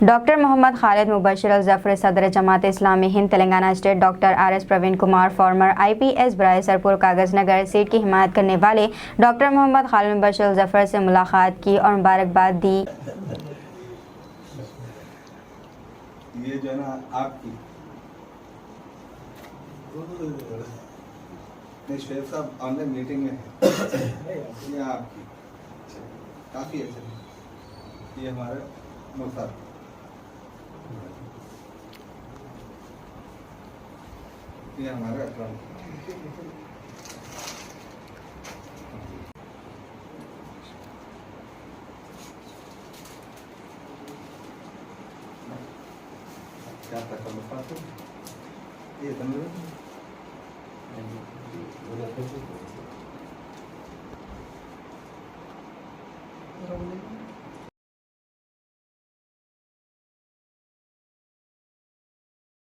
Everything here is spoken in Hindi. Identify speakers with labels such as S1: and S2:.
S1: डॉक्टर मोहम्मद खालिद मुबशिर अल जफर सदर Jamaat Islami Hind Telangana state, doctor R S. Praveen Kumar former IPS बराए सरपुर कागज नगर सीट की हिमायत करने वाले डॉक्टर मोहम्मद खालिद मुबशिर अल जफर से मुलाकात की और मुबारकबाद दी।
S2: ये जो है ना आपकी नहीं, शेख साहब ऑनलाइन मीटिंग में है। ये आपकी काफ़ी अच्छे। ये हमारे मुख्तार, ये हमारे अकरम। क्या तकल्लुफ़ात है? ये तमिल